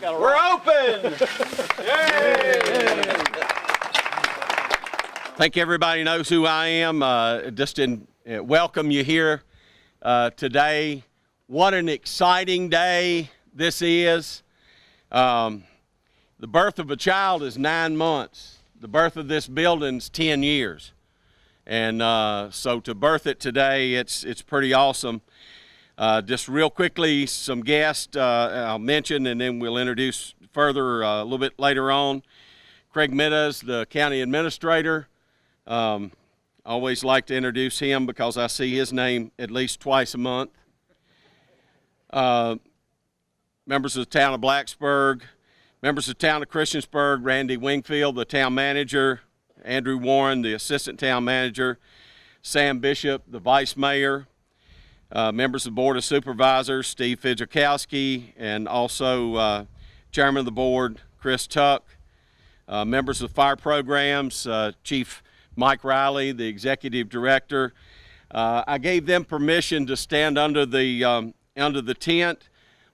We're open! Yay! I think everybody knows who I am. Welcome you here today. What an exciting day this is. The birth of a child is 9 months. The birth of this building's 10 years. And so to birth it today, it's pretty awesome. Just real quickly, some guests I'll mention, and then we'll introduce further a little bit later on. Craig Meadows, the county administrator. Always like to introduce him because I see his name at least twice a month. Members of the town of Blacksburg, members of the town of Christiansburg, Randy Wingfield, the town manager, Andrew Warren, the assistant town manager, Sam Bishop, the vice mayor, members of the Board of Supervisors, Steve Fidjakowski, and also Chairman of the Board, Chris Tuck, members of the fire programs, Chief Mike Reilly, the Executive Director. I gave them permission to stand under the tent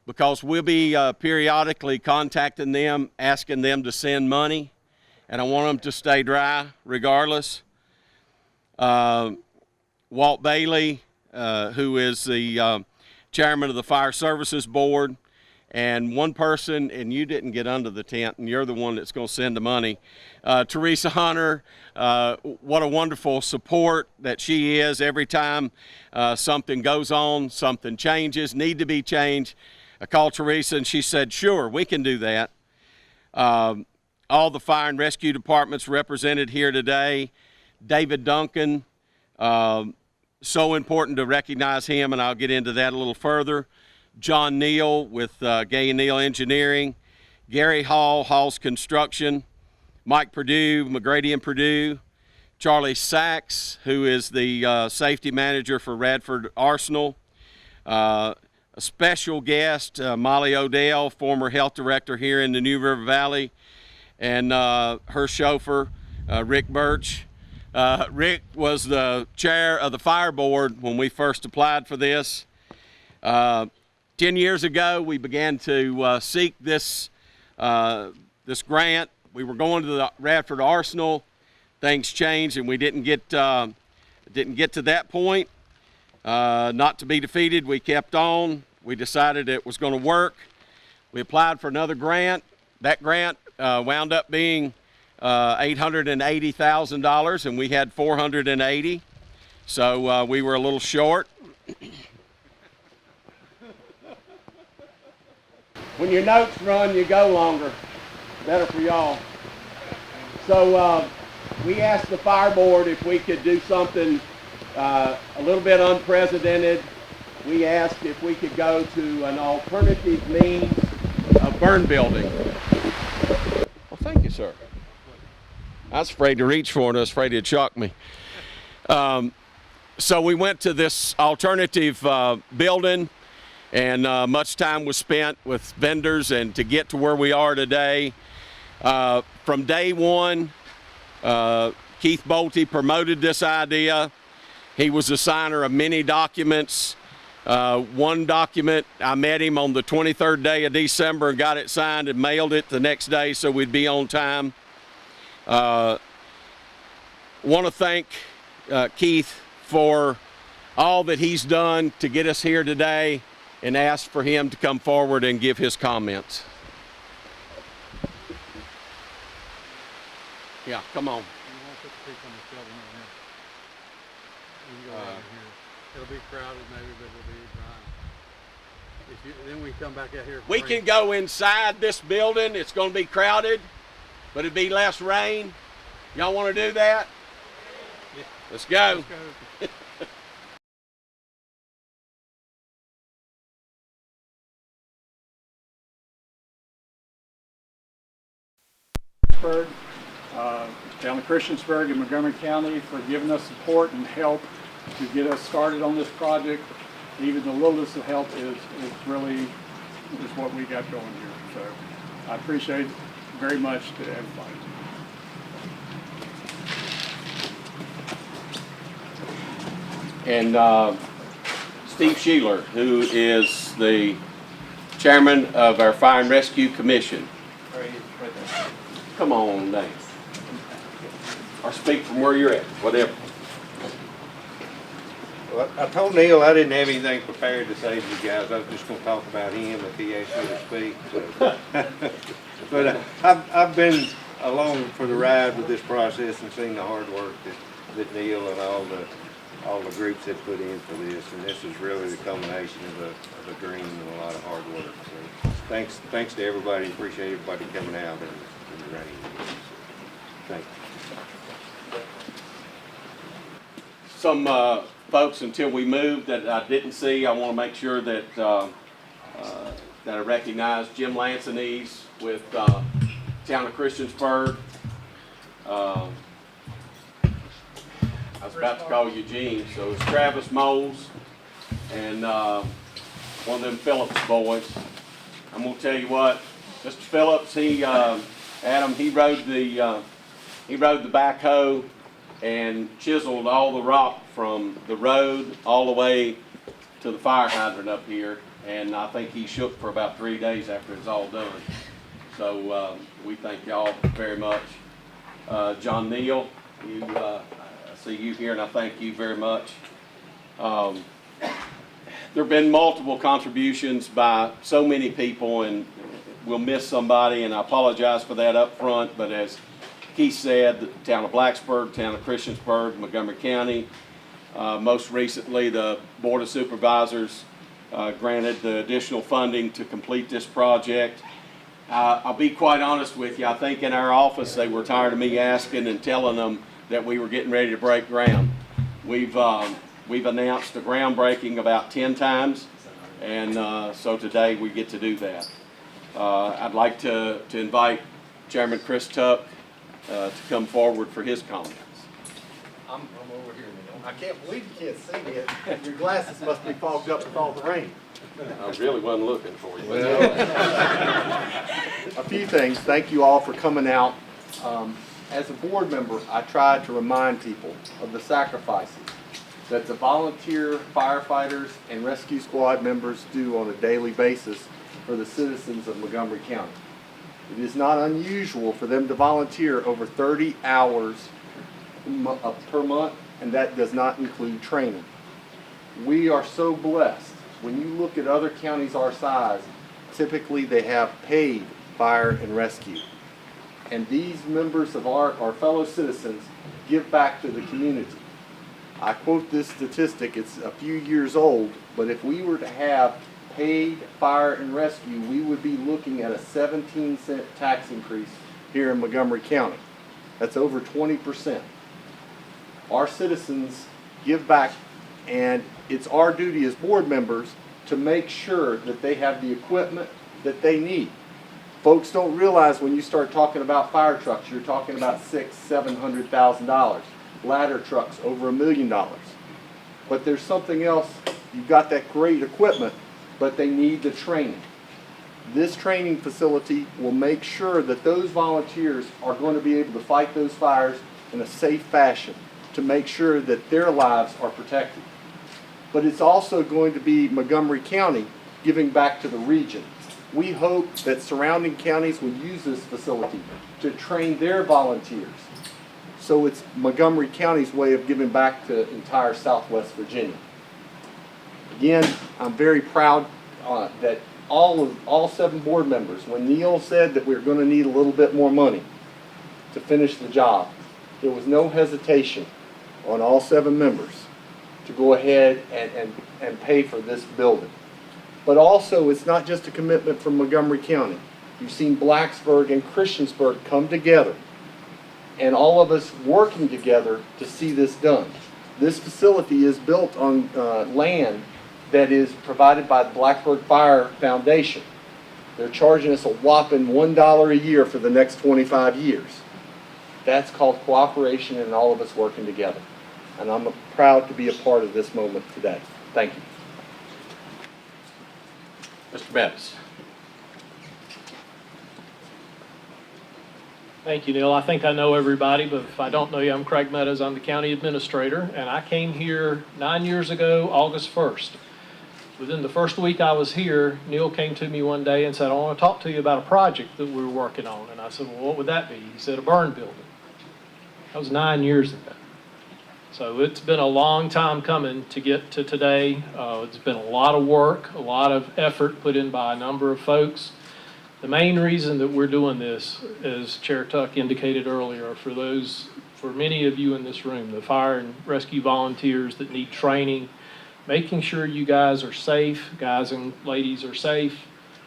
because we'll be periodically contacting them, asking them to send money, and I want them to stay dry regardless. Walt Bailey, who is the chairman of the Fire Services Board, and one person, and you didn't get under the tent, and you're the one that's going to send the money, Teresa Hunter. What a wonderful support that she is every time something goes on, something changes, need to be changed. I called Teresa, and she said, sure, we can do that. All the fire and rescue departments represented here today. David Duncan, so important to recognize him, and I'll get into that a little further. John Neal with Gay and Neal Engineering, Gary Hall, Hall's Construction, Mike Purdue, McGrady and Purdue, Charlie Sachs, who is the safety manager for Radford Arsenal, a special guest, Molly Odell, former health director here in the New River Valley, and her chauffeur, Rick Birch. Rick was the chair of the fire board when we first applied for this. 10 years ago, we began to seek this grant. We were going to the Radford Arsenal. Things changed, and we didn't get to that point. Not to be defeated, we kept on. We decided it was going to work. We applied for another grant. That grant wound up being $880,000, and we had $480,000, so we were a little short. When your notes run, you go longer. Better for y'all. So we asked the fire board if we could do something a little bit unprecedented. We asked if we could go to an alternative means of burn building. Well, thank you, sir. I was afraid to reach for it. I was afraid it'd shock me. So we went to this alternative building, and much time was spent with vendors and to get to where we are today. From day one, Keith Bolte promoted this idea. He was the signer of many documents. One document, I met him on the 23rd day of December and got it signed and mailed it the next day so we'd be on time. Want to thank Keith for all that he's done to get us here today, and ask for him to come forward and give his comments. Yeah, come on. You won't put the people on the shelving right now. You can go right in here. It'll be crowded maybe, but it'll be dry. Then we come back out here. We can go inside this building. It's going to be crowded, but it'd be less rain. Y'all want to do that? Yeah. Let's go. Let's go. Down to Christiansburg and Montgomery County for giving us support and help to get us started on this project. Even the littlest of help is what we got going here. So I appreciate it very much to everybody. And Steve Shelor, who is the Chairman of our Fire and Rescue Commission. Come on down. Or speak from where you're at, whatever. Well, I told Neal I didn't have anything prepared to say to you guys. I was just going to talk about him if he asked me to speak. So. But I've been along for the ride with this process and seen the hard work that Neal and all the groups have put in for this. And this is really the culmination of a dream and a lot of hard work. So thanks to everybody. Appreciate everybody coming out and running. Thank you. Some folks, until we move, that I didn't see, I want to make sure that that I recognize Jim Lansanese with Town of Christiansburg. I was about to call Eugene, so it's Travis Moles and one of them Phillips boys. I'm going to tell you what, Mr. Phillips, Adam, he rode the backhoe and chiseled all the rock from the road all the way to the fire hydrant up here, and I think he shook for about 3 days after it's all done. So we thank y'all very much. John Neal, I see you here, and I thank you very much. There have been multiple contributions by so many people, and we'll miss somebody, and I apologize for that up front, but as Keith said, the town of Blacksburg, town of Christiansburg, Montgomery County, most recently the Board of Supervisors granted the additional funding to complete this project. I'll be quite honest with you, I think in our office they were tired of me asking and telling them that we were getting ready to break ground. We've announced the groundbreaking about 10 times, and so today we get to do that. I'd like to invite Chairman Chris Tuck to come forward for his comments. I'm over here now. I can't believe you can't see me. Your glasses must be fogged up with all the rain. I really wasn't looking for you. A few things. Thank you all for coming out. As a board member, I tried to remind people of the sacrifices that the volunteer firefighters and rescue squad members do on a daily basis for the citizens of Montgomery County. It is not unusual for them to volunteer over 30 hours per month, and that does not include training. We are so blessed. When you look at other counties our size, typically they have paid fire and rescue. And these members of our fellow citizens give back to the community. I quote this statistic, it's a few years old, but if we were to have paid fire and rescue, we would be looking at a 17-cent tax increase here in Montgomery County. That's over 20%. Our citizens give back, and it's our duty as board members to make sure that they have the equipment that they need. Folks don't realize when you start talking about fire trucks, you're talking about $600,000-$700,000. Ladder trucks over $1 million. But there's something else. You've got that great equipment, but they need the training. This training facility will make sure that those volunteers are going to be able to fight those fires in a safe fashion to make sure that their lives are protected. But it's also going to be Montgomery County giving back to the region. We hope that surrounding counties will use this facility to train their volunteers. So it's Montgomery County's way of giving back to entire Southwest Virginia. Again, I'm very proud that all 7 board members, when Neal said that we were going to need a little bit more money to finish the job, there was no hesitation on all 7 members to go ahead and pay for this building. But also, it's not just a commitment from Montgomery County. You've seen Blacksburg and Christiansburg come together, and all of us working together to see this done. This facility is built on land that is provided by the Blacksburg Fire Foundation. They're charging us a whopping $1 a year for the next 25 years. That's called cooperation and all of us working together. And I'm proud to be a part of this moment today. Thank you. Mr. Meadows. Thank you, Neal. I think I know everybody, but if I don't know you, I'm Craig Meadows. I'm the county administrator, and I came here 9 years ago, August 1st. Within the first week I was here, Neal came to me one day and said, I want to talk to you about a project that we were working on. And I said, well, what would that be? He said, a burn building. That was 9 years ago. So it's been a long time coming to get to today. It's been a lot of work, a lot of effort put in by a number of folks. The main reason that we're doing this, as Chair Tuck indicated earlier, for many of you in this room, the fire and rescue volunteers that need training, making sure you guys are safe, guys and ladies are safe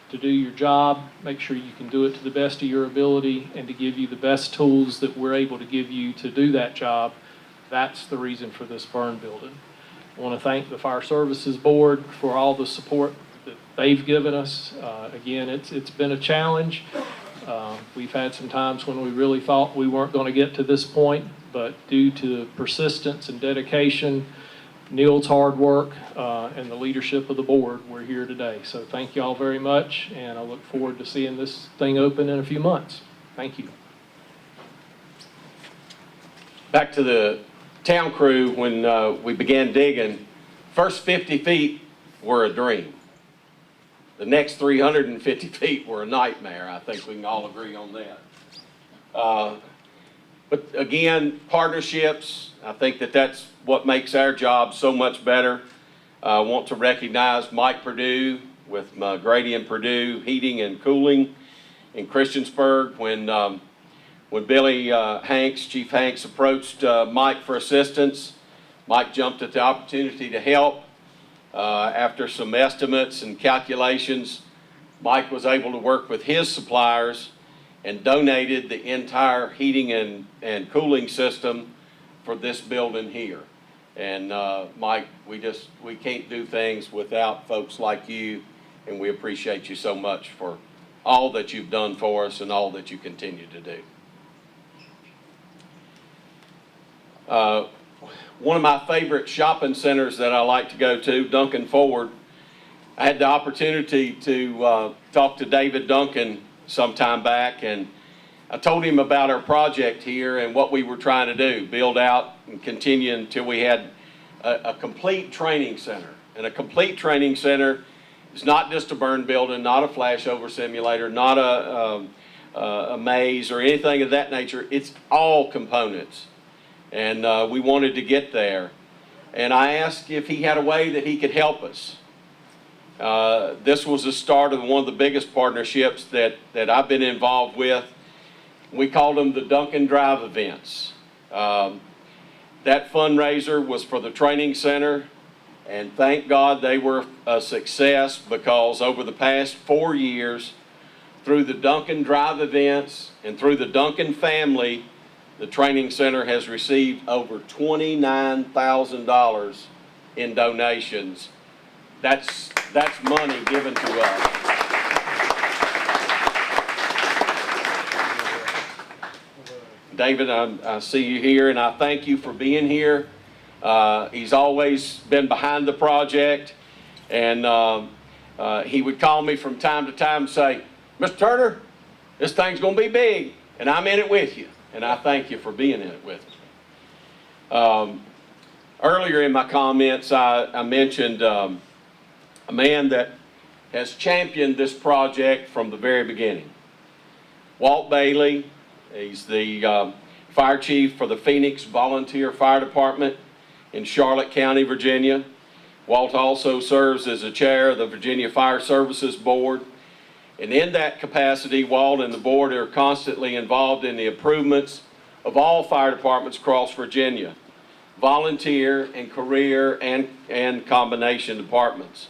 to do your job, make sure you can do it to the best of your ability, and to give you the best tools that we're able to give you to do that job. That's the reason for this burn building. I want to thank the Fire Services Board for all the support that they've given us. Again, it's been a challenge. We've had some times when we really thought we weren't going to get to this point, but due to persistence and dedication, Neal's hard work, and the leadership of the board, we're here today. So thank you all very much, and I look forward to seeing this thing open in a few months. Thank you. Back to the town crew, when we began digging, first 50 feet were a dream. The next 350 feet were a nightmare. I think we can all agree on that. But again, partnerships, I think that's what makes our job so much better. I want to recognize Mike Purdue with Grady and Purdue Heating and Cooling in Christiansburg. When Billy Hanks, Chief Hanks, approached Mike for assistance, Mike jumped at the opportunity to help. After some estimates and calculations, Mike was able to work with his suppliers and donated the entire heating and cooling system for this building here. And Mike, we can't do things without folks like you, and we appreciate you so much for all that you've done for us and all that you continue to do. One of my favorite shopping centers that I like to go to, Duncan Ford, I had the opportunity to talk to David Duncan some time back, and I told him about our project here and what we were trying to do, build out and continue until we had a complete training center. And a complete training center is not just a burn building, not a flashover simulator, not a maze or anything of that nature. It's all components. And we wanted to get there. And I asked if he had a way that he could help us. This was the start of one of the biggest partnerships that I've been involved with. We called them the Duncan Drive events. That fundraiser was for the training center, and thank God they were a success, because over the past 4 years, through the Duncan Drive events and through the Duncan family, the training center has received over $29,000 in donations. That's money given to us. David, I see you here, and I thank you for being here. He's always been behind the project, and he would call me from time to time and say, Mr. Turner, this thing's going to be big, and I'm in it with you. And I thank you for being in it with me. Earlier in my comments, I mentioned a man that has championed this project from the very beginning. Walt Bailey, he's the fire chief for the Phoenix Volunteer Fire Department in Charlotte County, Virginia. Walt also serves as the chair of the Virginia Fire Services Board. And in that capacity, Walt and the board are constantly involved in the improvements of all fire departments across Virginia, volunteer and career and combination departments.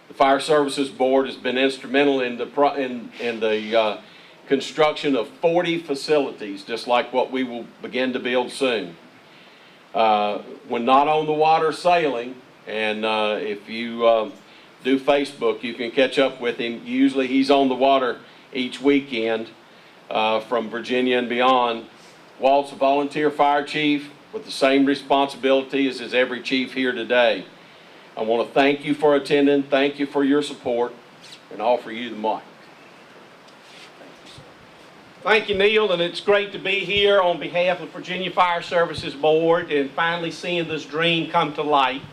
The Fire Services Board has been instrumental in the construction of 40 facilities, just like what we will begin to build soon. When not on the water sailing, and if you do Facebook, you can catch up with him. Usually he's on the water each weekend from Virginia and beyond. Walt's a volunteer fire chief with the same responsibilities as every chief here today. I want to thank you for attending, thank you for your support, and offer you the mic. Thank you, Neal, and it's great to be here on behalf of Virginia Fire Services Board and finally seeing this dream come to light.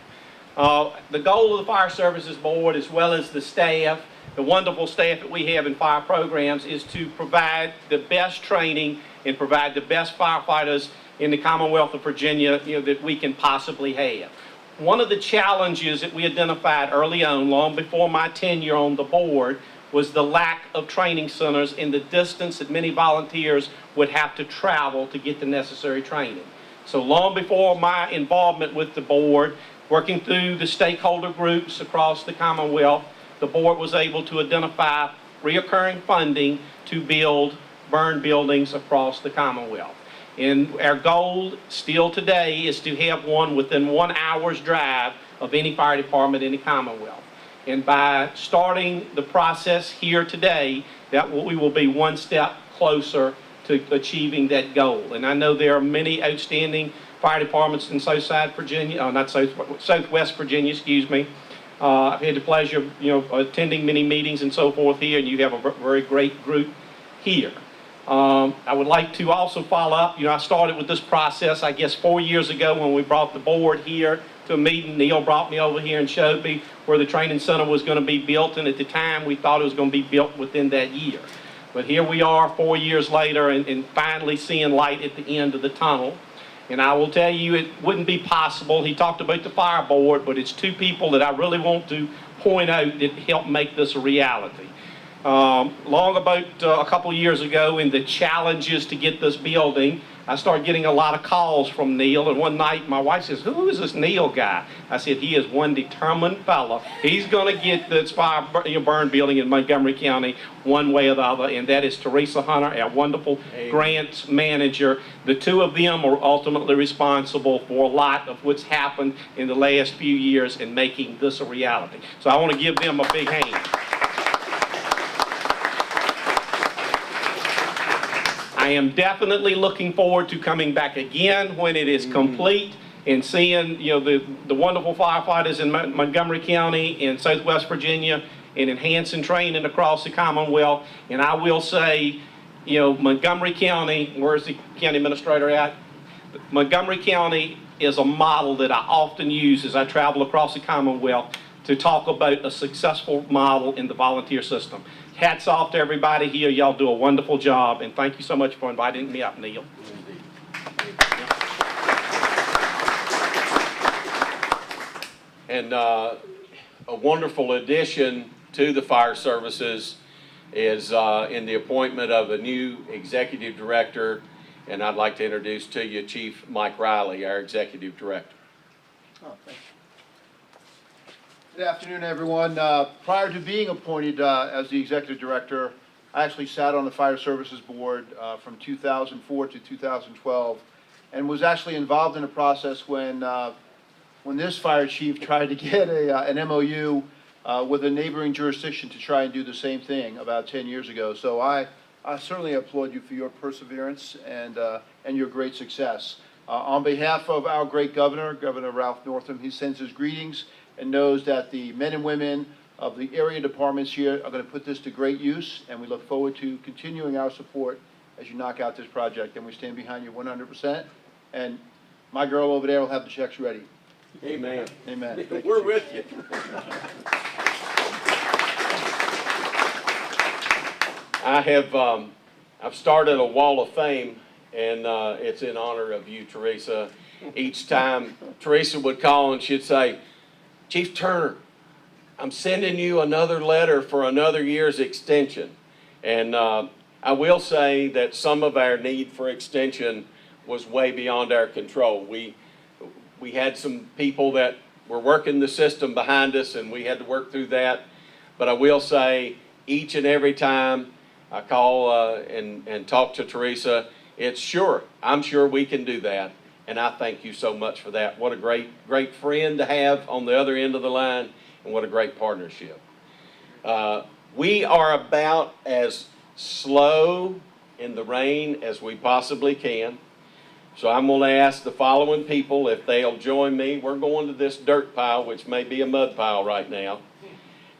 The goal of the Fire Services Board, as well as the staff, the wonderful staff that we have in fire programs, is to provide the best training and provide the best firefighters in the Commonwealth of Virginia, that we can possibly have. One of the challenges that we identified early on, long before my tenure on the board, was the lack of training centers and the distance that many volunteers would have to travel to get the necessary training. So long before my involvement with the board, working through the stakeholder groups across the Commonwealth, the board was able to identify reoccurring funding to build burn buildings across the Commonwealth. And our goal still today is to have one within 1 hour's drive of any fire department in the Commonwealth. And by starting the process here today, we will be one step closer to achieving that goal. And I know there are many outstanding fire departments in Southwest Virginia, excuse me. I've had the pleasure, attending many meetings and so forth here, and you have a very great group here. I would like to also follow up. I started with this process, I guess, 4 years ago when we brought the board here to a meeting. Neal brought me over here and showed me where the training center was going to be built, and at the time we thought it was going to be built within that year. But here we are 4 years later and finally seeing light at the end of the tunnel. And I will tell you, it wouldn't be possible. He talked about the fire board, but it's two people that I really want to point out that helped make this a reality. Long about a couple of years ago, in the challenges to get this building, I started getting a lot of calls from Neal, and one night my wife says, "Who is this Neal guy?" I said, "He is one determined fella. He's going to get this fire burn building in Montgomery County one way or the other," and that is Teresa Hunter, our wonderful grants manager. The two of them are ultimately responsible for a lot of what's happened in the last few years in making this a reality. So I want to give them a big hand. I am definitely looking forward to coming back again when it is complete and seeing, the wonderful firefighters in Montgomery County and Southwest Virginia and enhancing training across the Commonwealth. And I will say, Montgomery County, where's the county administrator at? Montgomery County is a model that I often use as I travel across the Commonwealth to talk about a successful model in the volunteer system. Hats off to everybody here. Y'all do a wonderful job, and thank you so much for inviting me up, Neal. And a wonderful addition to the fire services is in the appointment of a new executive director, and I'd like to introduce to you Chief Mike Reilly, our executive director. Oh, thank you. Good afternoon, everyone. Prior to being appointed as the executive director, I actually sat on the Fire Services Board from 2004 to 2012, and was actually involved in a process when this fire chief tried to get an MOU with a neighboring jurisdiction to try and do the same thing about 10 years ago. So I certainly applaud you for your perseverance and your great success. On behalf of our great governor, Governor Ralph Northam, he sends his greetings and knows that the men and women of the area departments here are going to put this to great use, and we look forward to continuing our support as you knock out this project. And we stand behind you 100%. And my girl over there will have the checks ready. Amen. Amen. Thank We're you. with you. I've started a wall of fame, and it's in honor of you, Teresa. Each time Teresa would call and she'd say, "Chief Turner, I'm sending you another letter for another year's extension." And I will say that some of our need for extension was way beyond our control. We had some people that were working the system behind us, and we had to work through that. But I will say, each and every time I call and talk to Teresa, it's sure. I'm sure we can do that. And I thank you so much for that. What a great friend to have on the other end of the line, and what a great partnership. We are about as slow in the rain as we possibly can. So I'm going to ask the following people if they'll join me. We're going to this dirt pile, which may be a mud pile right now.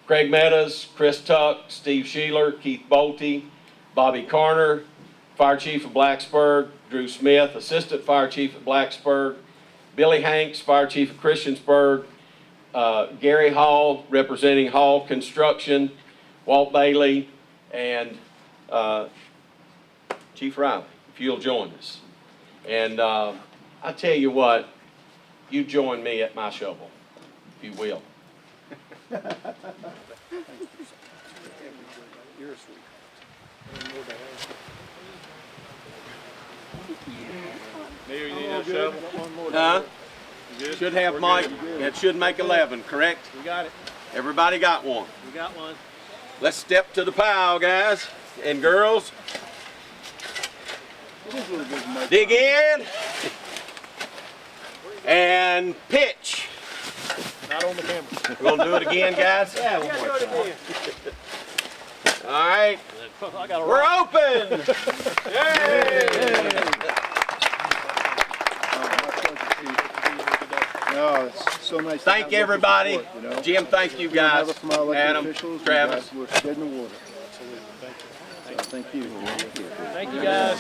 Craig Meadows, Chris Tuck, Steve Shelor, Keith Bolte, Bobby Carner, Fire Chief of Blacksburg, Drew Smith, Assistant Fire Chief at Blacksburg, Billy Hanks, Fire Chief of Christiansburg, Gary Hall, representing Hall Construction, Walt Bailey, and Chief Reilly, if you'll join us. And I tell you what, you join me at my shovel, if you will. Neal, you need a shovel? Huh? Should have Mike. That should make 11, correct? We got it. Everybody got one. We got one. Let's step to the pile, guys and girls. Dig in and pitch. Not on the camera. We're gonna do it again, guys. Yeah, one more time. All right, I got a we're open. Yay! No, it's so nice. Thank everybody. Jim, thank you guys. Adam, Travis. We're dead in the water. Thank you. Thank you, guys.